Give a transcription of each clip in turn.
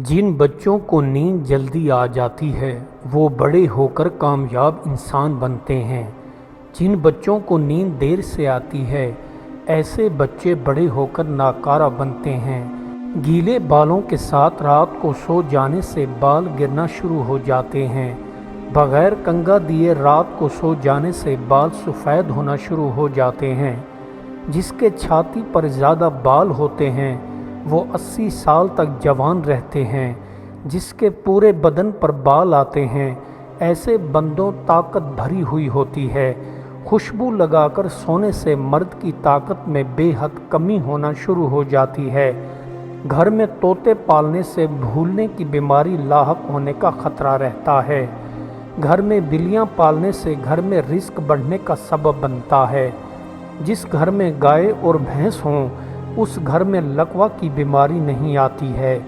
جن بچوں کو نیند جلدی آ جاتی ہے وہ بڑے ہو کر کامیاب انسان بنتے ہیں۔ جن بچوں کو نیند دیر سے آتی ہے ایسے بچے بڑے ہو کر ناکارہ بنتے ہیں۔ گیلے بالوں کے ساتھ رات کو سو جانے سے بال گرنا شروع ہو جاتے ہیں۔ بغیر کنگھا دیے رات کو سو جانے سے بال سفید ہونا شروع ہو جاتے ہیں۔ جس کے چھاتی پر زیادہ بال ہوتے ہیں وہ 80 سال تک جوان رہتے ہیں۔ جس کے پورے بدن پر بال آتے ہیں ایسے بندوں طاقت بھری ہوئی ہوتی ہے۔ خوشبو لگا کر سونے سے مرد کی طاقت میں بے حد کمی ہونا شروع ہو جاتی ہے۔ گھر میں طوطے پالنے سے بھولنے کی بیماری لاحق ہونے کا خطرہ رہتا ہے۔ گھر میں بلیاں پالنے سے گھر میں رزق بڑھنے کا سبب بنتا ہے۔ جس گھر میں گائے اور بھینس ہوں اس گھر میں لقوہ کی بیماری نہیں آتی ہے۔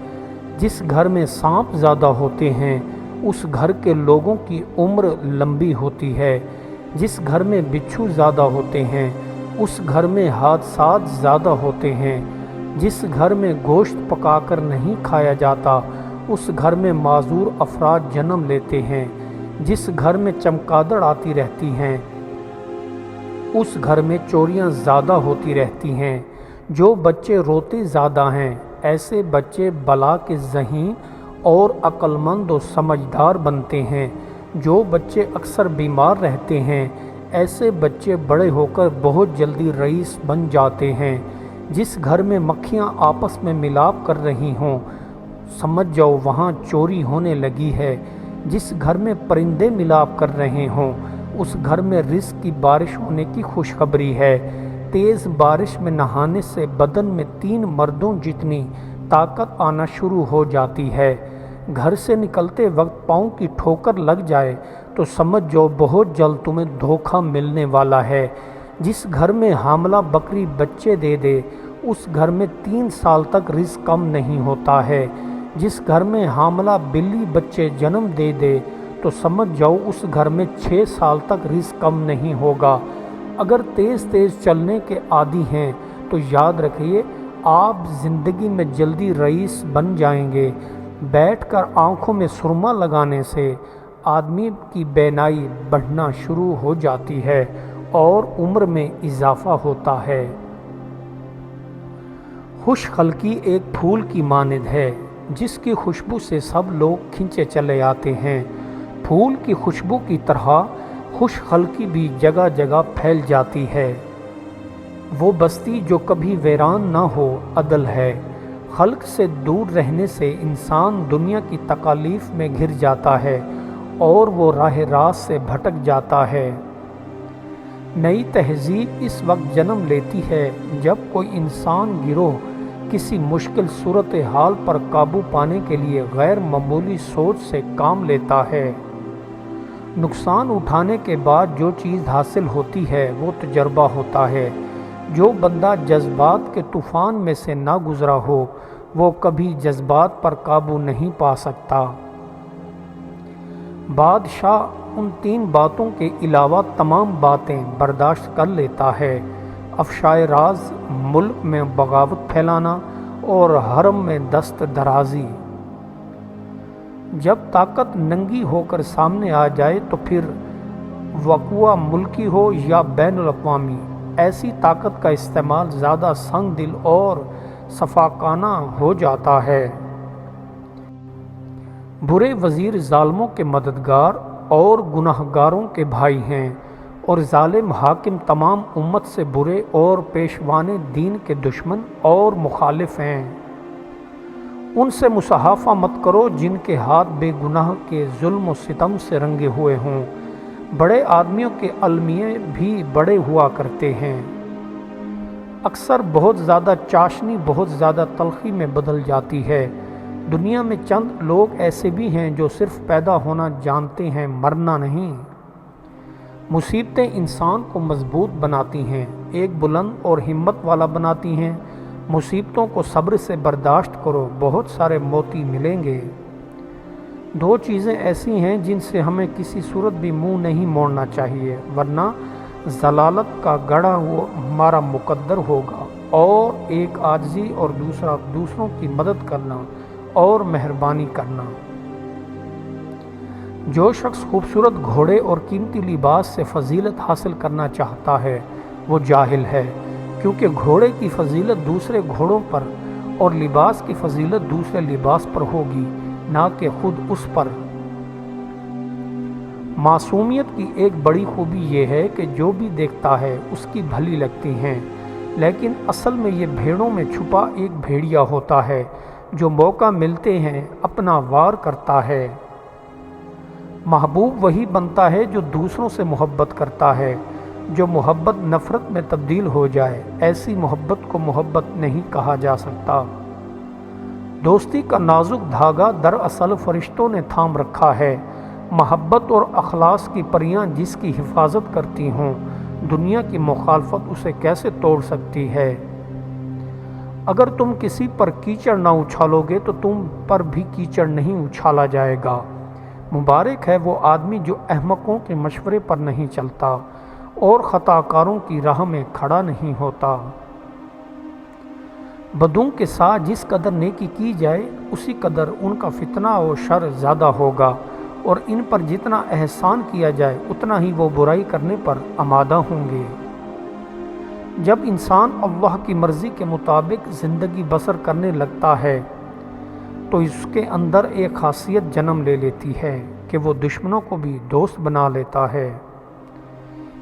جس گھر میں سانپ زیادہ ہوتے ہیں اس گھر کے لوگوں کی عمر لمبی ہوتی ہے۔ جس گھر میں بچھو زیادہ ہوتے ہیں اس گھر میں حادثات زیادہ ہوتے ہیں۔ جس گھر میں گوشت پکا کر نہیں کھایا جاتا اس گھر میں معذور افراد جنم لیتے ہیں۔ جس گھر میں چمگادڑ آتی رہتی ہیں اس گھر میں چوریاں زیادہ ہوتی رہتی ہیں۔ جو بچے روتے زیادہ ہیں ایسے بچے بلا کے ذہین اور عقل مند و سمجھدار بنتے ہیں۔ جو بچے اکثر بیمار رہتے ہیں ایسے بچے بڑے ہو کر بہت جلدی رئیس بن جاتے ہیں۔ جس گھر میں مکھیاں آپس میں ملاپ کر رہی ہوں سمجھ جاؤ وہاں چوری ہونے لگی ہے۔ جس گھر میں پرندے ملاپ کر رہے ہوں اس گھر میں رزق کی بارش ہونے کی خوشخبری ہے۔ تیز بارش میں نہانے سے بدن میں 3 مردوں جتنی طاقت آنا شروع ہو جاتی ہے۔ گھر سے نکلتے وقت پاؤں کی ٹھوکر لگ جائے تو سمجھ جاؤ بہت جلد تمہیں دھوکہ ملنے والا ہے۔ جس گھر میں حاملہ بکری بچے دے دے اس گھر میں 3 سال تک رزق کم نہیں ہوتا ہے۔ جس گھر میں حاملہ بلی بچے جنم دے دے تو سمجھ جاؤ اس گھر میں 6 سال تک رزق کم نہیں ہوگا۔ اگر تیز تیز چلنے کے عادی ہیں تو یاد رکھیے آپ زندگی میں جلدی رئیس بن جائیں گے۔ بیٹھ کر آنکھوں میں سرما لگانے سے آدمی کی بینائی بڑھنا شروع ہو جاتی ہے اور عمر میں اضافہ ہوتا ہے۔ خوش خلقی ایک پھول کی مانند ہے جس کی خوشبو سے سب لوگ کھنچے چلے آتے ہیں۔ پھول کی خوشبو کی طرح خوش خلقی بھی جگہ جگہ پھیل جاتی ہے۔ وہ بستی جو کبھی ویران نہ ہو عدل ہے۔ خلق سے دور رہنے سے انسان دنیا کی تکالیف میں گھر جاتا ہے اور وہ راہ راست سے بھٹک جاتا ہے۔ نئی تہذیب اس وقت جنم لیتی ہے جب کوئی انسان گروہ کسی مشکل صورتحال پر قابو پانے کے لیے غیر معمولی سوچ سے کام لیتا ہے۔ نقصان اٹھانے کے بعد جو چیز حاصل ہوتی ہے وہ تجربہ ہوتا ہے۔ جو بندہ جذبات کے طوفان میں سے نہ گزرا ہو وہ کبھی جذبات پر قابو نہیں پا سکتا۔ بادشاہ ان 3 باتوں کے علاوہ تمام باتیں برداشت کر لیتا ہے: افشائے راز، ملک میں بغاوت پھیلانا اور حرم میں دست درازی۔ جب طاقت ننگی ہو کر سامنے آ جائے تو پھر وقوع ملکی ہو یا بین الاقوامی ایسی طاقت کا استعمال زیادہ سنگ دل اور شفاقانہ ہو جاتا ہے۔ برے وزیر ظالموں کے مددگار اور گنہگاروں کے بھائی ہیں اور ظالم حاکم تمام امت سے برے اور پیشوانے دین کے دشمن اور مخالف ہیں۔ ان سے مصافحہ مت کرو جن کے ہاتھ بے گناہ کے ظلم و ستم سے رنگے ہوئے ہوں۔ بڑے آدمیوں کے المیے بھی بڑے ہوا کرتے ہیں۔ اکثر بہت زیادہ چاشنی بہت زیادہ تلخی میں بدل جاتی ہے۔ دنیا میں چند لوگ ایسے بھی ہیں جو صرف پیدا ہونا جانتے ہیں مرنا نہیں۔ مصیبتیں انسان کو مضبوط بناتی ہیں، ایک بلند اور ہمت والا بناتی ہیں۔ مصیبتوں کو صبر سے برداشت کرو، بہت سارے موتی ملیں گے۔ 2 چیزیں ایسی ہیں جن سے ہمیں کسی صورت بھی منہ نہیں موڑنا چاہیے ورنہ ضلالت کا گڑھا وہ ہمارا مقدر ہوگا، اور ایک عاجزی اور دوسرا دوسروں کی مدد کرنا اور مہربانی کرنا۔ جو شخص خوبصورت گھوڑے اور قیمتی لباس سے فضیلت حاصل کرنا چاہتا ہے وہ جاہل ہے، کیونکہ گھوڑے کی فضیلت دوسرے گھوڑوں پر اور لباس کی فضیلت دوسرے لباس پر ہوگی، نہ کہ خود اس پر۔ معصومیت کی ایک بڑی خوبی یہ ہے کہ جو بھی دیکھتا ہے اس کی بھلی لگتی ہیں، لیکن اصل میں یہ بھیڑوں میں چھپا ایک بھیڑیا ہوتا ہے جو موقع ملتے ہیں اپنا وار کرتا ہے۔ محبوب وہی بنتا ہے جو دوسروں سے محبت کرتا ہے۔ جو محبت نفرت میں تبدیل ہو جائے، ایسی محبت کو محبت نہیں کہا جا سکتا۔ دوستی کا نازک دھاگا دراصل فرشتوں نے تھام رکھا ہے۔ محبت اور اخلاص کی پریاں جس کی حفاظت کرتی ہوں، دنیا کی مخالفت اسے کیسے توڑ سکتی ہے؟ اگر تم کسی پر کیچڑ نہ اچھالو گے تو تم پر بھی کیچڑ نہیں اچھالا جائے گا۔ مبارک ہے وہ آدمی جو احمقوں کے مشورے پر نہیں چلتا اور خطا کاروں کی راہ میں کھڑا نہیں ہوتا۔ بدوں کے ساتھ جس قدر نیکی کی جائے اسی قدر ان کا فتنہ و شر زیادہ ہوگا، اور ان پر جتنا احسان کیا جائے اتنا ہی وہ برائی کرنے پر آمادہ ہوں گے۔ جب انسان اللہ کی مرضی کے مطابق زندگی بسر کرنے لگتا ہے تو اس کے اندر ایک خاصیت جنم لے لیتی ہے کہ وہ دشمنوں کو بھی دوست بنا لیتا ہے۔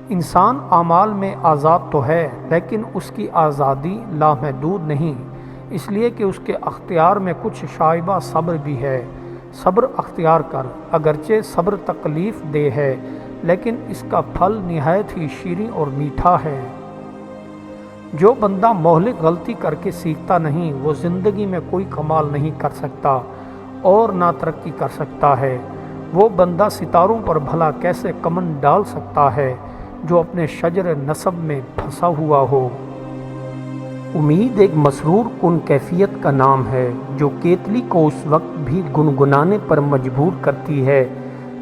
انسان اعمال میں آزاد تو ہے، لیکن اس کی آزادی لامحدود نہیں، اس لیے کہ اس کے اختیار میں کچھ شائبہ صبر بھی ہے۔ صبر اختیار کر، اگرچہ صبر تکلیف دہ ہے لیکن اس کا پھل نہایت ہی شیریں اور میٹھا ہے۔ جو بندہ مہلک غلطی کر کے سیکھتا نہیں، وہ زندگی میں کوئی کمال نہیں کر سکتا اور نہ ترقی کر سکتا ہے۔ وہ بندہ ستاروں پر بھلا کیسے کمن ڈال سکتا ہے جو اپنے شجر نسب میں پھنسا ہوا ہو۔ امید ایک مسرور کن کیفیت کا نام ہے جو کیتلی کو اس وقت بھی گنگنانے پر مجبور کرتی ہے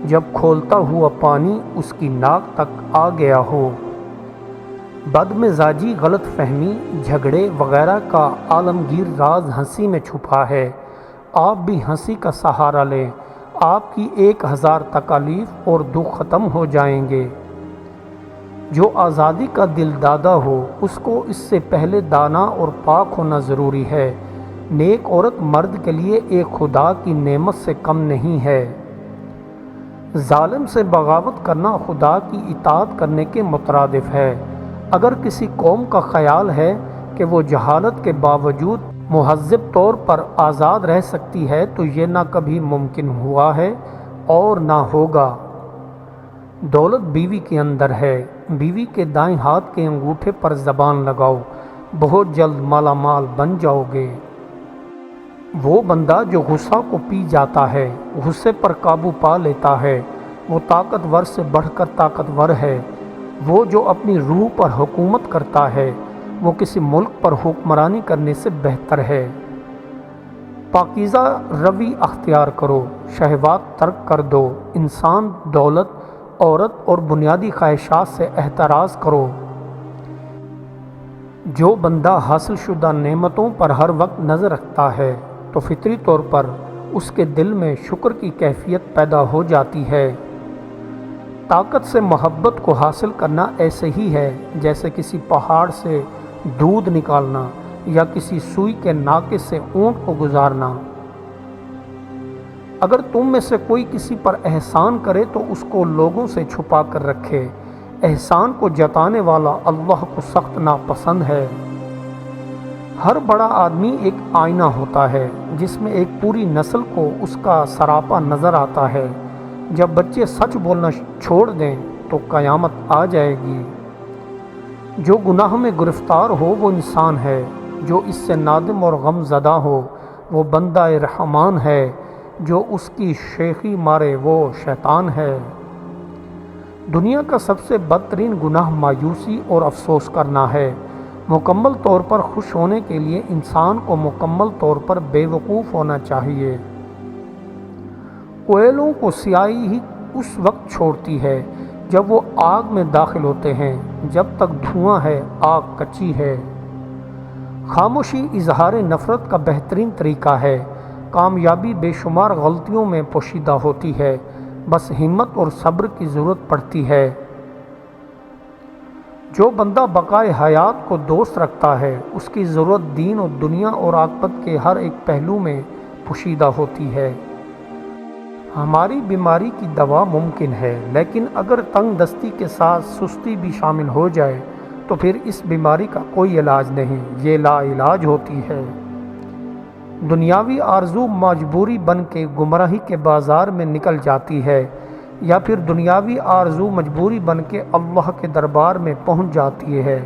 جب کھولتا ہوا پانی اس کی ناک تک آ گیا ہو۔ بد مزاجی، غلط فہمی، جھگڑے وغیرہ کا عالمگیر راز ہنسی میں چھپا ہے۔ آپ بھی ہنسی کا سہارا لیں، آپ کی 1000 تکالیف اور دکھ ختم ہو جائیں گے۔ جو آزادی کا دل دادا ہو اس کو اس سے پہلے دانا اور پاک ہونا ضروری ہے۔ نیک عورت مرد کے لیے ایک خدا کی نعمت سے کم نہیں ہے۔ ظالم سے بغاوت کرنا خدا کی اطاعت کرنے کے مترادف ہے۔ اگر کسی قوم کا خیال ہے کہ وہ جہالت کے باوجود مہذب طور پر آزاد رہ سکتی ہے تو یہ نہ کبھی ممکن ہوا ہے اور نہ ہوگا۔ دولت بیوی کے اندر ہے، بیوی کے دائیں ہاتھ کے انگوٹھے پر زبان لگاؤ، بہت جلد مالا مال بن جاؤ گے۔ وہ بندہ جو غصہ کو پی جاتا ہے، غصے پر قابو پا لیتا ہے، وہ طاقتور سے بڑھ کر طاقتور ہے۔ وہ جو اپنی روح پر حکومت کرتا ہے وہ کسی ملک پر حکمرانی کرنے سے بہتر ہے۔ پاکیزہ روی اختیار کرو، شہوات ترک کر دو، انسان، دولت، عورت اور بنیادی خواہشات سے احتراز کرو۔ جو بندہ حاصل شدہ نعمتوں پر ہر وقت نظر رکھتا ہے تو فطری طور پر اس کے دل میں شکر کی کیفیت پیدا ہو جاتی ہے۔ طاقت سے محبت کو حاصل کرنا ایسے ہی ہے جیسے کسی پہاڑ سے دودھ نکالنا یا کسی سوئی کے ناکے سے اونٹ کو گزارنا۔ اگر تم میں سے کوئی کسی پر احسان کرے تو اس کو لوگوں سے چھپا کر رکھے۔ احسان کو جتانے والا اللہ کو سخت ناپسند ہے۔ ہر بڑا آدمی ایک آئینہ ہوتا ہے جس میں ایک پوری نسل کو اس کا سراپا نظر آتا ہے۔ جب بچے سچ بولنا چھوڑ دیں تو قیامت آ جائے گی۔ جو گناہ میں گرفتار ہو وہ انسان ہے، جو اس سے نادم اور غم زدہ ہو وہ بندہ رحمان ہے، جو اس کی شیخی مارے وہ شیطان ہے۔ دنیا کا سب سے بدترین گناہ مایوسی اور افسوس کرنا ہے۔ مکمل طور پر خوش ہونے کے لیے انسان کو مکمل طور پر بے وقوف ہونا چاہیے۔ کوئلوں کو سیاہی ہی اس وقت چھوڑتی ہے جب وہ آگ میں داخل ہوتے ہیں، جب تک دھواں ہے آگ کچی ہے۔ خاموشی اظہار نفرت کا بہترین طریقہ ہے۔ کامیابی بے شمار غلطیوں میں پوشیدہ ہوتی ہے، بس ہمت اور صبر کی ضرورت پڑتی ہے۔ جو بندہ بقائے حیات کو دوست رکھتا ہے، اس کی ضرورت دین اور دنیا اور عاقبت کے ہر ایک پہلو میں پوشیدہ ہوتی ہے۔ ہماری بیماری کی دوا ممکن ہے، لیکن اگر تنگ دستی کے ساتھ سستی بھی شامل ہو جائے تو پھر اس بیماری کا کوئی علاج نہیں، یہ لا علاج ہوتی ہے۔ دنیاوی آرزو مجبوری بن کے گمراہی کے بازار میں نکل جاتی ہے، یا پھر دنیاوی آرزو مجبوری بن کے اللہ کے دربار میں پہنچ جاتی ہے۔